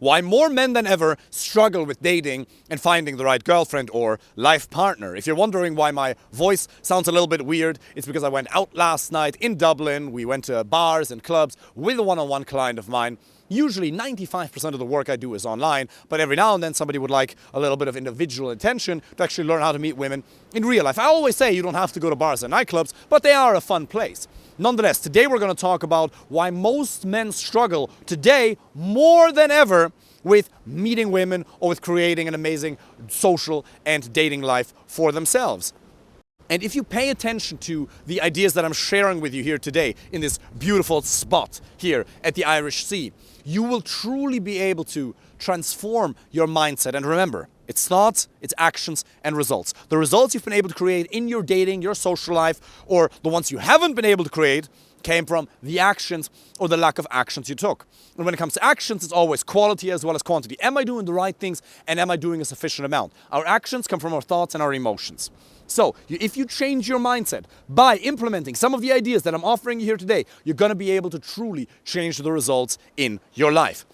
Why more men than ever struggle with dating and finding the right girlfriend or life partner. If you're wondering why my voice sounds a little bit weird, it's because I went out last night in Dublin. We went to bars and clubs with a one-on-one client of mine. Usually 95% of the work I do is online, but every now and then somebody would like a little bit of individual attention to actually learn how to meet women in real life. I always say you don't have to go to bars and nightclubs, but they are a fun place. Nonetheless, today we're going to talk about why most men struggle today more than ever with meeting women or with creating an amazing social and dating life for themselves. And if you pay attention to the ideas that I'm sharing with you here today in this beautiful spot here at the Irish Sea, you will truly be able to transform your mindset. And remember, it's thoughts, it's actions, and results. The results you've been able to create in your dating, your social life, or the ones you haven't been able to create came from the actions or the lack of actions you took. And when it comes to actions, it's always quality as well as quantity. Am I doing the right things and am I doing a sufficient amount? Our actions come from our thoughts and our emotions. So if you change your mindset by implementing some of the ideas that I'm offering you here today, you're going to be able to truly change the results in your life.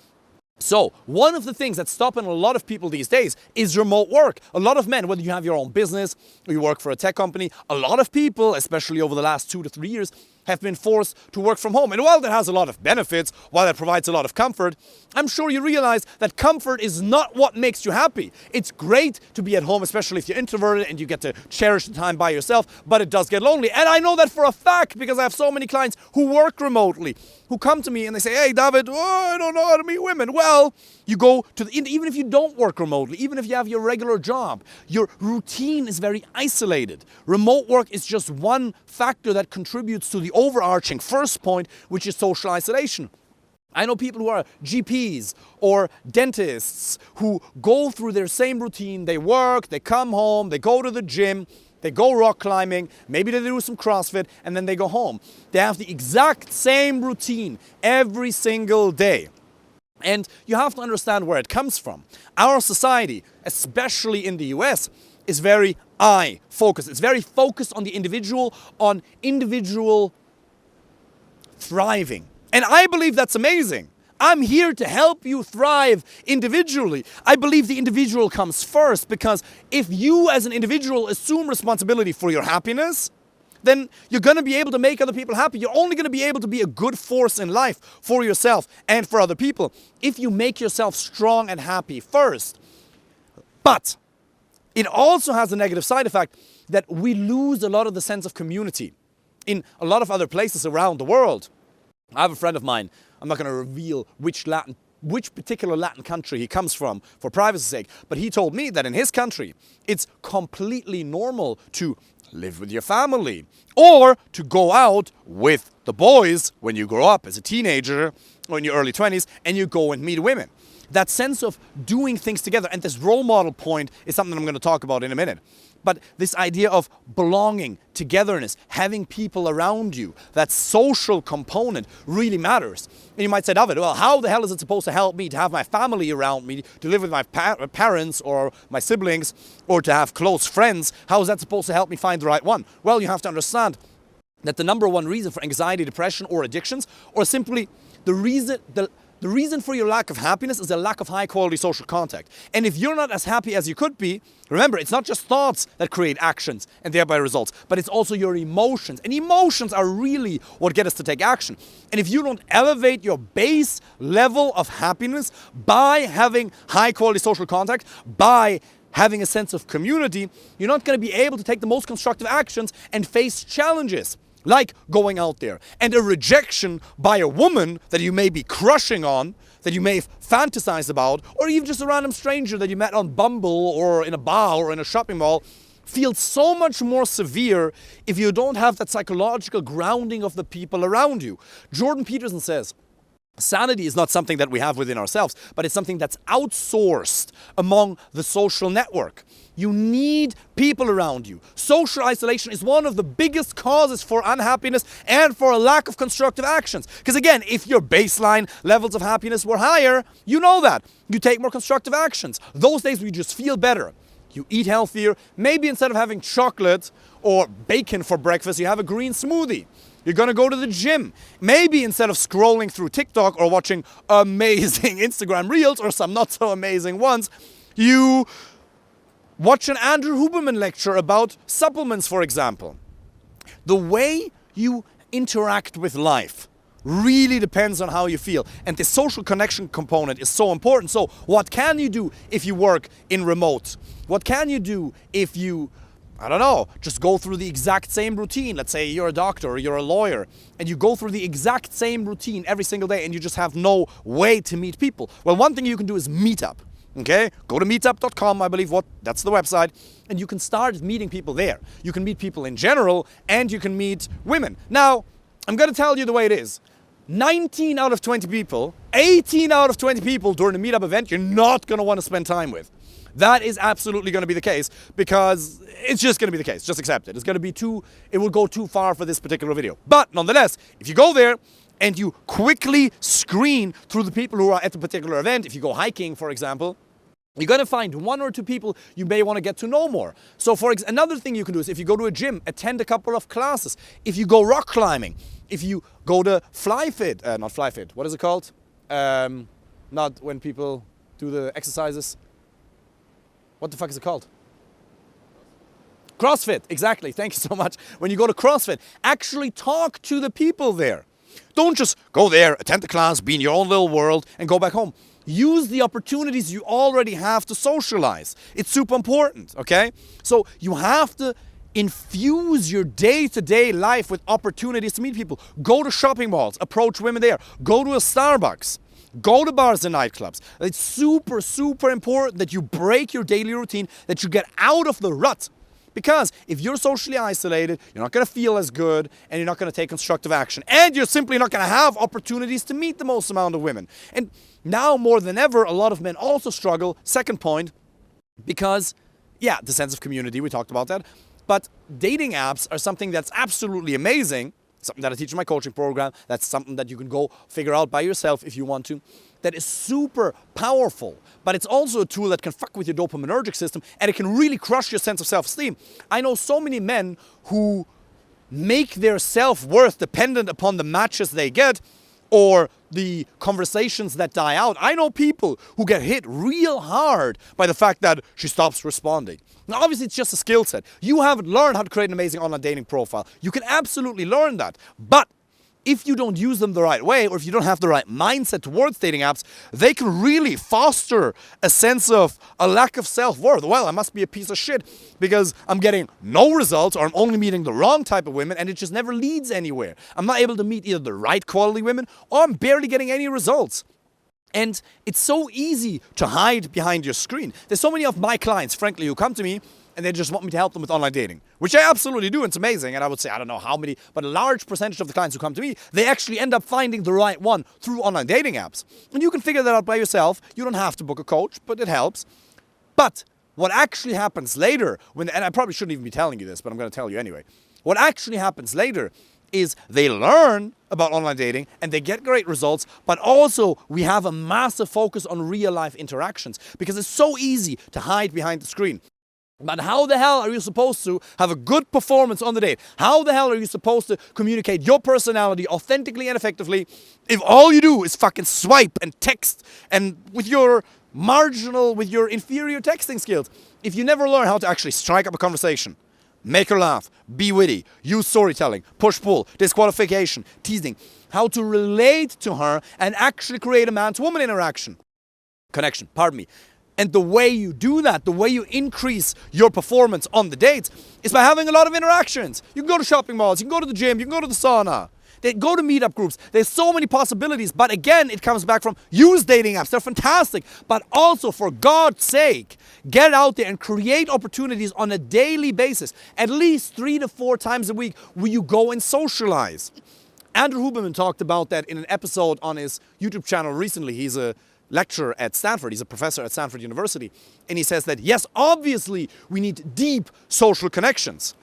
So one of the things that's stopping a lot of people these days is remote work. A lot of men, whether you have your own business or you work for a tech company, a lot of people, especially over the last 2 to 3 years, have been forced to work from home. And while that has a lot of benefits, while that provides a lot of comfort, I'm sure you realize that comfort is not what makes you happy. It's great to be at home, especially if you're introverted and you get to cherish the time by yourself, but it does get lonely. And I know that for a fact because I have so many clients who work remotely, who come to me and they say, "Hey, David, I don't know how to meet women." Well, you go to even if you don't work remotely, even if you have your regular job, your routine is very isolated. Remote work is just one factor that contributes to the overarching first point, which is social isolation. I know people who are GPs or dentists who go through their same routine. They work, they come home, they go to the gym, they go rock climbing, maybe they do some CrossFit, and then they go home. They have the exact same routine every single day. And you have to understand where it comes from. Our society, especially in the US, is very I-focused. It's very focused on the individual, on individual thriving. And I believe that's amazing. I'm here to help you thrive individually. I believe the individual comes first because if you as an individual assume responsibility for your happiness, then you're going to be able to make other people happy. You're only going to be able to be a good force in life for yourself and for other people if you make yourself strong and happy first. But it also has a negative side effect that we lose a lot of the sense of community in a lot of other places around the world. I have a friend of mine, I'm not going to reveal which particular Latin country he comes from for privacy's sake, but he told me that in his country, it's completely normal to live with your family or to go out with the boys when you grow up as a teenager or in your early 20s and you go and meet women. That sense of doing things together, and this role model point is something I'm going to talk about in a minute. But this idea of belonging, togetherness, having people around you, that social component really matters. And you might say, David, well, how the hell is it supposed to help me to have my family around me, to live with my parents or my siblings, or to have close friends? How is that supposed to help me find the right one? Well, you have to understand that the number one reason for anxiety, depression, or addictions, or simply the reason for your lack of happiness is a lack of high-quality social contact. And if you're not as happy as you could be, remember, it's not just thoughts that create actions and thereby results, but it's also your emotions. And emotions are really what get us to take action. And if you don't elevate your base level of happiness by having high-quality social contact, by having a sense of community, you're not going to be able to take the most constructive actions and face challenges. Like going out there and a rejection by a woman that you may be crushing on, that you may have fantasized about, or even just a random stranger that you met on Bumble or in a bar or in a shopping mall, feels so much more severe if you don't have that psychological grounding of the people around you. Jordan Peterson says, sanity is not something that we have within ourselves, but it's something that's outsourced among the social network. You need people around you. Social isolation is one of the biggest causes for unhappiness and for a lack of constructive actions. Because again, if your baseline levels of happiness were higher, you know that. You take more constructive actions. Those days where you just feel better. You eat healthier. Maybe instead of having chocolate or bacon for breakfast, you have a green smoothie. You're gonna go to the gym. Maybe instead of scrolling through TikTok or watching amazing Instagram reels or some not so amazing ones, you watch an Andrew Huberman lecture about supplements, for example. The way you interact with life really depends on how you feel. And the social connection component is so important. So what can you do if you work in remote? What can you do if you, I don't know, just go through the exact same routine? Let's say you're a doctor or you're a lawyer and you go through the exact same routine every single day and you just have no way to meet people. Well, one thing you can do is meet up. Okay, go to meetup.com, I believe that's the website, and you can start meeting people there. You can meet people in general, and you can meet women. Now, I'm gonna tell you the way it is. 19 out of 20 people, 18 out of 20 people during a meetup event, you're not gonna wanna spend time with. That is absolutely gonna be the case, because it's just gonna be the case. Just accept it. It will go too far for this particular video. But nonetheless, if you go there, and you quickly screen through the people who are at the particular event, if you go hiking, for example, you're going to find one or two people you may want to get to know more. So another thing you can do is if you go to a gym, attend a couple of classes. If you go rock climbing, if you go to not FlyFit, what is it called? Not when people do the exercises. What the fuck is it called? CrossFit, exactly. Thank you so much. When you go to CrossFit, actually talk to the people there. Don't just go there, attend the class, be in your own little world, and go back home. Use the opportunities you already have to socialize. It's super important, okay? So you have to infuse your day-to-day life with opportunities to meet people. Go to shopping malls, approach women there. Go to a Starbucks. Go to bars and nightclubs. It's super, super important that you break your daily routine, that you get out of the rut. Because if you're socially isolated, you're not going to feel as good and you're not going to take constructive action. And you're simply not going to have opportunities to meet the most amount of women. And now more than ever, a lot of men also struggle, second point, because, yeah, the sense of community, we talked about that. But dating apps are something that's absolutely amazing, something that I teach in my coaching program, that's something that you can go figure out by yourself if you want to, that is super powerful, but it's also a tool that can fuck with your dopaminergic system and it can really crush your sense of self-esteem. I know so many men who make their self-worth dependent upon the matches they get or the conversations that die out. I know people who get hit real hard by the fact that she stops responding. Now, obviously, it's just a skill set. You haven't learned how to create an amazing online dating profile. You can absolutely learn that. But if you don't use them the right way, or if you don't have the right mindset towards dating apps, they can really foster a sense of a lack of self-worth. Well, I must be a piece of shit because I'm getting no results, or I'm only meeting the wrong type of women, and it just never leads anywhere. I'm not able to meet either the right quality women, or I'm barely getting any results. And it's so easy to hide behind your screen. There's so many of my clients, frankly, who come to me and they just want me to help them with online dating, which I absolutely do. It's amazing. And I would say, I don't know how many, but a large percentage of the clients who come to me, they actually end up finding the right one through online dating apps. And you can figure that out by yourself. You don't have to book a coach, but it helps. But what actually happens later, and I probably shouldn't even be telling you this, but I'm going to tell you anyway. What actually happens later is they learn about online dating and they get great results, but also we have a massive focus on real life interactions because it's so easy to hide behind the screen. But how the hell are you supposed to have a good performance on the date? How the hell are you supposed to communicate your personality authentically and effectively if all you do is fucking swipe and text and with your inferior texting skills? If you never learn how to actually strike up a conversation, make her laugh, be witty, use storytelling, push-pull, disqualification, teasing, how to relate to her and actually create a man-to-woman connection, pardon me. And the way you do that, the way you increase your performance on the dates is by having a lot of interactions. You can go to shopping malls, you can go to the gym, you can go to the sauna. They go to meetup groups. There's so many possibilities. But again, it comes back from use dating apps. They're fantastic. But also, for God's sake, get out there and create opportunities on a daily basis. At least 3 to 4 times a week where you go and socialize. Andrew Huberman talked about that in an episode on his YouTube channel recently. He's a lecturer at Stanford. He's a professor at Stanford University. And he says that, yes, obviously, we need deep social connections.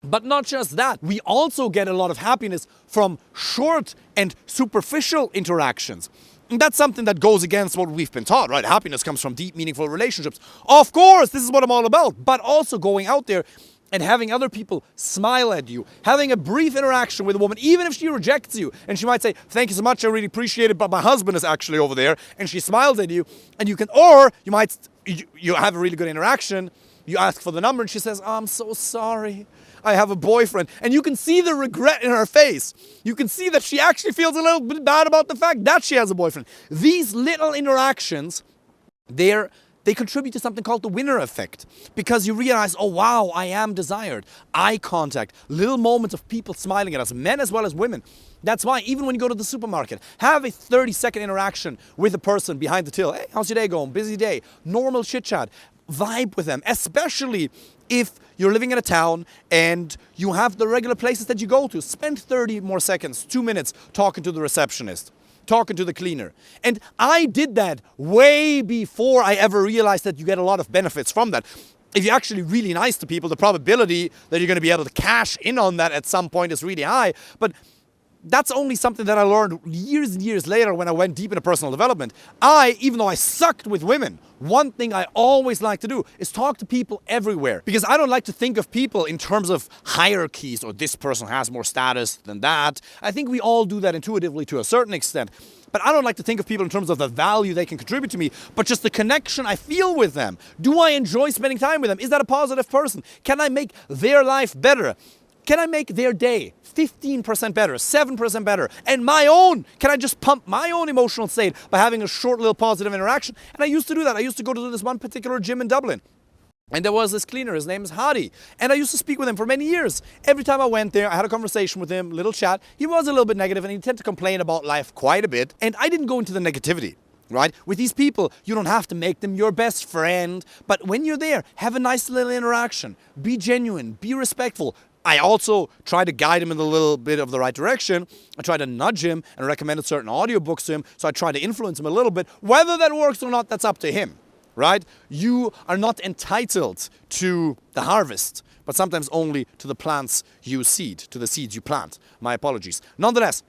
But not just that, we also get a lot of happiness from short and superficial interactions. And that's something that goes against what we've been taught, right? Happiness comes from deep, meaningful relationships. Of course, this is what I'm all about. But also going out there and having other people smile at you, having a brief interaction with a woman, even if she rejects you, and she might say, thank you so much, I really appreciate it, but my husband is actually over there, and she smiles at you, and you can, or you have a really good interaction, you ask for the number, and she says, oh, I'm so sorry, I have a boyfriend, and you can see the regret in her face. You can see that she actually feels a little bit bad about the fact that she has a boyfriend. These little interactions, they contribute to something called the winner effect, because you realize, oh wow, I am desired. Eye contact, little moments of people smiling at us, men as well as women. That's why even when you go to the supermarket, have a 30-second interaction with a person behind the till. Hey, how's your day going? Busy day. Normal chit chat. Vibe with them, especially if you're living in a town and you have the regular places that you go to. Spend 30 more seconds, 2 minutes talking to the receptionist, talking to the cleaner. And I did that way before I ever realized that you get a lot of benefits from that. If you're actually really nice to people, the probability that you're going to be able to cash in on that at some point is really high. But that's only something that I learned years and years later when I went deep into personal development. Even though I sucked with women, one thing I always like to do is talk to people everywhere. Because I don't like to think of people in terms of hierarchies, or this person has more status than that. I think we all do that intuitively to a certain extent. But I don't like to think of people in terms of the value they can contribute to me, but just the connection I feel with them. Do I enjoy spending time with them? Is that a positive person? Can I make their life better? Can I make their day 15% better, 7% better? And my own, can I just pump my own emotional state by having a short little positive interaction? And I used to do that. I used to go to this one particular gym in Dublin. And there was this cleaner, his name is Hadi. And I used to speak with him for many years. Every time I went there, I had a conversation with him, little chat. He was a little bit negative and he tended to complain about life quite a bit. And I didn't go into the negativity. Right? With these people, you don't have to make them your best friend. But when you're there, have a nice little interaction. Be genuine. Be respectful. I also try to guide him in a little bit of the right direction. I try to nudge him and recommend certain audiobooks to him. So I try to influence him a little bit. Whether that works or not, that's up to him. Right? You are not entitled to the harvest, but sometimes only to the plants you seed, to the seeds you plant. My apologies. Nonetheless,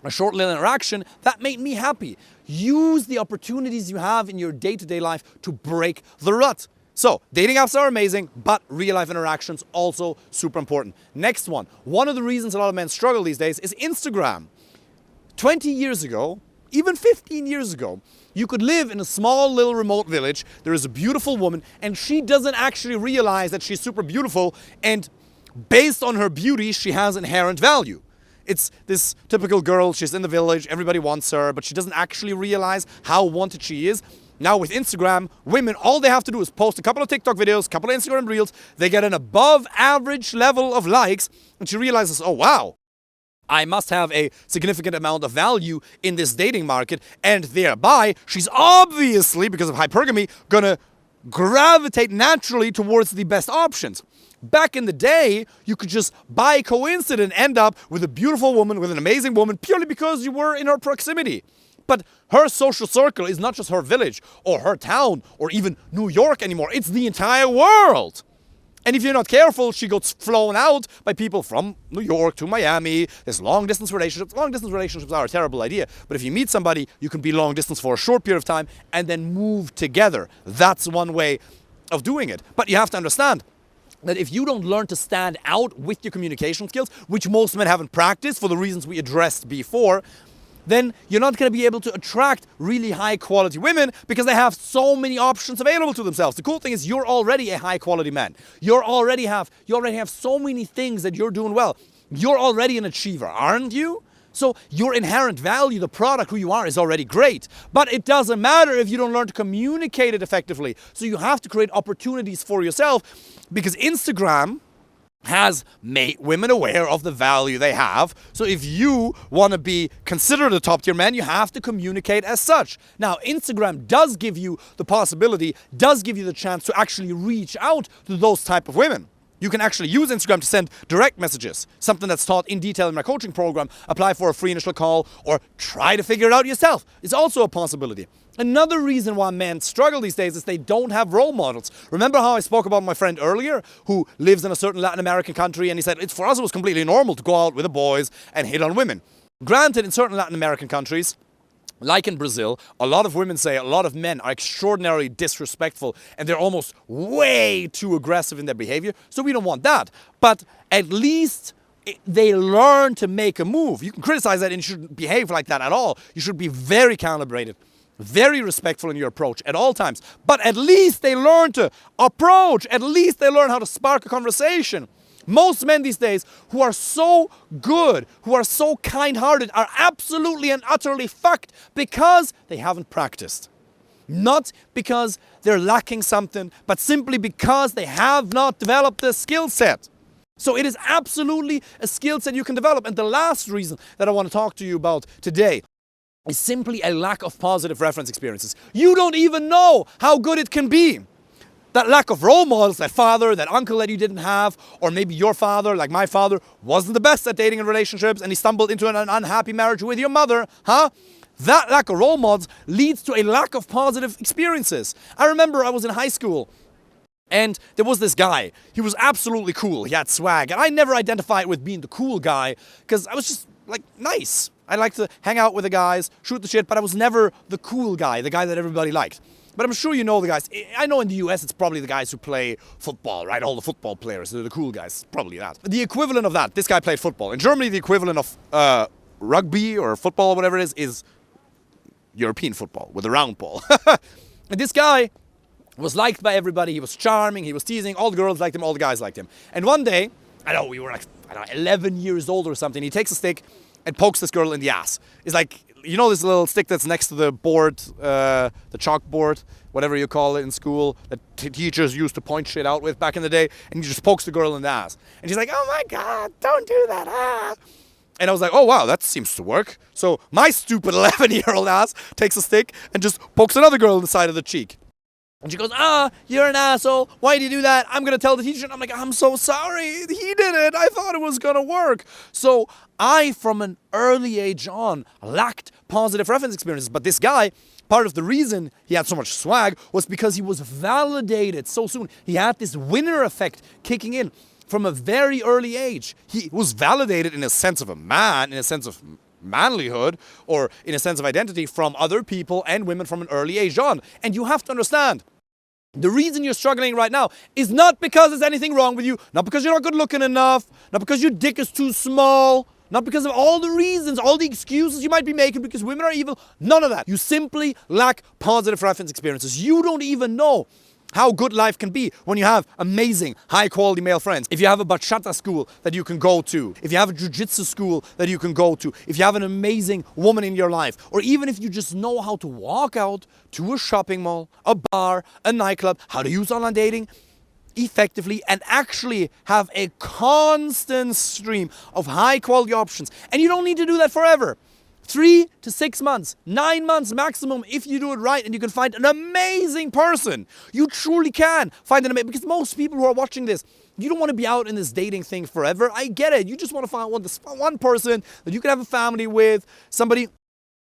a short little interaction, that made me happy. Use the opportunities you have in your day-to-day life to break the rut. So, dating apps are amazing, but real-life interactions also super important. Next one. One of the reasons a lot of men struggle these days is Instagram. 20 years ago, even 15 years ago, you could live in a small little remote village. There is a beautiful woman, and she doesn't actually realize that she's super beautiful, and based on her beauty, she has inherent value. It's this typical girl, she's in the village, everybody wants her, but she doesn't actually realize how wanted she is. Now with Instagram, women, all they have to do is post a couple of TikTok videos, a couple of Instagram reels, they get an above average level of likes, and she realizes, oh wow, I must have a significant amount of value in this dating market, and thereby, she's obviously, because of hypergamy, gonna gravitate naturally towards the best options. Back in the day, you could just by coincidence end up with a beautiful woman, with an amazing woman, purely because you were in her proximity. But her social circle is not just her village, or her town, or even New York anymore. It's the entire world. And if you're not careful, she gets flown out by people from New York to Miami. There's long-distance relationships. Long-distance relationships are a terrible idea. But if you meet somebody, you can be long-distance for a short period of time and then move together. That's one way of doing it. But you have to understand that if you don't learn to stand out with your communication skills, which most men haven't practiced for the reasons we addressed before, then you're not going to be able to attract really high quality women because they have so many options available to themselves. The cool thing is you're already a high quality man. You already have so many things that you're doing well. You're already an achiever, aren't you? So your inherent value, the product, who you are, is already great. But it doesn't matter if you don't learn to communicate it effectively. So you have to create opportunities for yourself, because Instagram has made women aware of the value they have. So if you want to be considered a top tier man, you have to communicate as such. Now, Instagram does give you the possibility, does give you the chance to actually reach out to those type of women. You can actually use Instagram to send direct messages, something that's taught in detail in my coaching program. Apply for a free initial call or try to figure it out yourself. It's also a possibility. Another reason why men struggle these days is they don't have role models. Remember how I spoke about my friend earlier who lives in a certain Latin American country, and he said for us it was completely normal to go out with the boys and hit on women. Granted, in certain Latin American countries, Like in Brazil, a lot of women say a lot of men are extraordinarily disrespectful and they're almost way too aggressive in their behavior. So we don't want that. But at least they learn to make a move. You can criticize that and you shouldn't behave like that at all. You should be very calibrated, very respectful in your approach at all times. But at least they learn to approach. At least they learn how to spark a conversation. Most men these days who are so good, who are so kind-hearted, are absolutely and utterly fucked because they haven't practiced. Not because they're lacking something, but simply because they have not developed the skill set. So it is absolutely a skill set you can develop. And the last reason that I want to talk to you about today is simply a lack of positive reference experiences. You don't even know how good it can be. That lack of role models, that father, that uncle that you didn't have, or maybe your father, like my father, wasn't the best at dating and relationships and he stumbled into an unhappy marriage with your mother, huh? That lack of role models leads to a lack of positive experiences. I remember I was in high school and there was this guy. He was absolutely cool. He had swag. And I never identified with being the cool guy because I was just like nice. I liked to hang out with the guys, shoot the shit, but I was never the cool guy, the guy that everybody liked. But I'm sure you know the guys. I know in the US it's probably the guys who play football, right? All the football players, they're the cool guys. Probably that. The equivalent of that, this guy played football. In Germany, the equivalent of rugby or football, or whatever it is European football with a round ball. And this guy was liked by everybody. He was charming, he was teasing. All the girls liked him, all the guys liked him. And one day, I know we were like, 11 years old or something, he takes a stick and pokes this girl in the ass. It's like, you know this little stick that's next to the board, the chalkboard, whatever you call it in school, that teachers used to point shit out with back in the day, and he just pokes the girl in the ass. And she's like, oh my God, don't do that, ah. And I was like, oh wow, that seems to work. So my stupid 11-year-old ass takes a stick and just pokes another girl in the side of the cheek. And she goes, you're an asshole. Why did you do that? I'm going to tell the teacher. And I'm like, I'm so sorry. He did it. I thought it was going to work. So I, from an early age on, lacked positive reference experiences. But this guy, part of the reason he had so much swag was because he was validated so soon. He had this winner effect kicking in from a very early age. He was validated in a sense of a man, in a sense of manlyhood, or in a sense of identity from other people and women from an early age on. And you have to understand, the reason you're struggling right now is not because there's anything wrong with you, not because you're not good looking enough, not because your dick is too small, not because of all the reasons, all the excuses you might be making because women are evil. None of that. You simply lack positive reference experiences. You don't even know how good life can be when you have amazing, high-quality male friends. If you have a bachata school that you can go to, if you have a jiu-jitsu school that you can go to, if you have an amazing woman in your life, or even if you just know how to walk out to a shopping mall, a bar, a nightclub, how to use online dating effectively and actually have a constant stream of high-quality options. And you don't need to do that forever. 3 to 6 months, 9 months maximum if you do it right and you can find an amazing person. You truly can find an amazing, because most people who are watching this, you don't want to be out in this dating thing forever. I get it. You just want to find one person that you can have a family with, somebody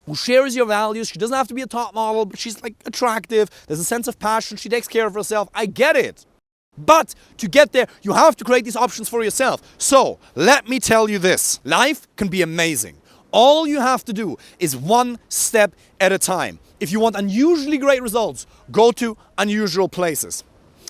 who shares your values. She doesn't have to be a top model, but she's like attractive. There's a sense of passion. She takes care of herself. I get it. But to get there, you have to create these options for yourself. So let me tell you this. Life can be amazing. All you have to do is one step at a time. If you want unusually great results, go to unusual places.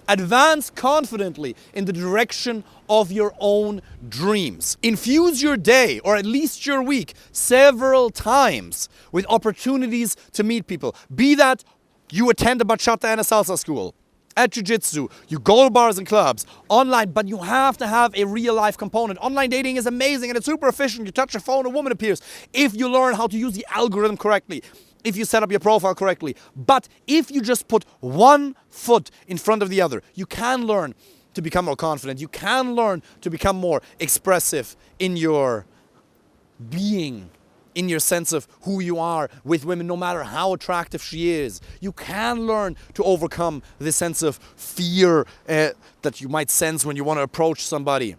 Advance confidently in the direction of your own dreams. Infuse your day, or at least your week, several times with opportunities to meet people. Be that you attend a bachata and a salsa school, at jiu-jitsu, you go to bars and clubs, online, but you have to have a real-life component. Online dating is amazing and it's super efficient. You touch your phone, a woman appears. If you learn how to use the algorithm correctly, if you set up your profile correctly. But if you just put one foot in front of the other, you can learn to become more confident. You can learn to become more expressive in your being, in your sense of who you are with women, no matter how attractive she is. You can learn to overcome this sense of fear that you might sense when you want to approach somebody.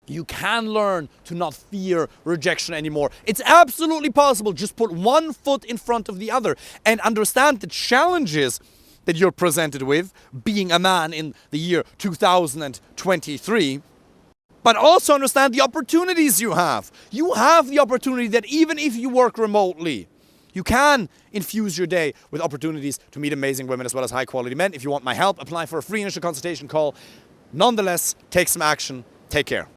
You can learn to not fear rejection anymore. It's absolutely possible. Just put one foot in front of the other and understand the challenges that you're presented with being a man in the year 2023. But also understand the opportunities you have. You have the opportunity that even if you work remotely, you can infuse your day with opportunities to meet amazing women as well as high quality men. If you want my help, apply for a free initial consultation call. Nonetheless, take some action. Take care.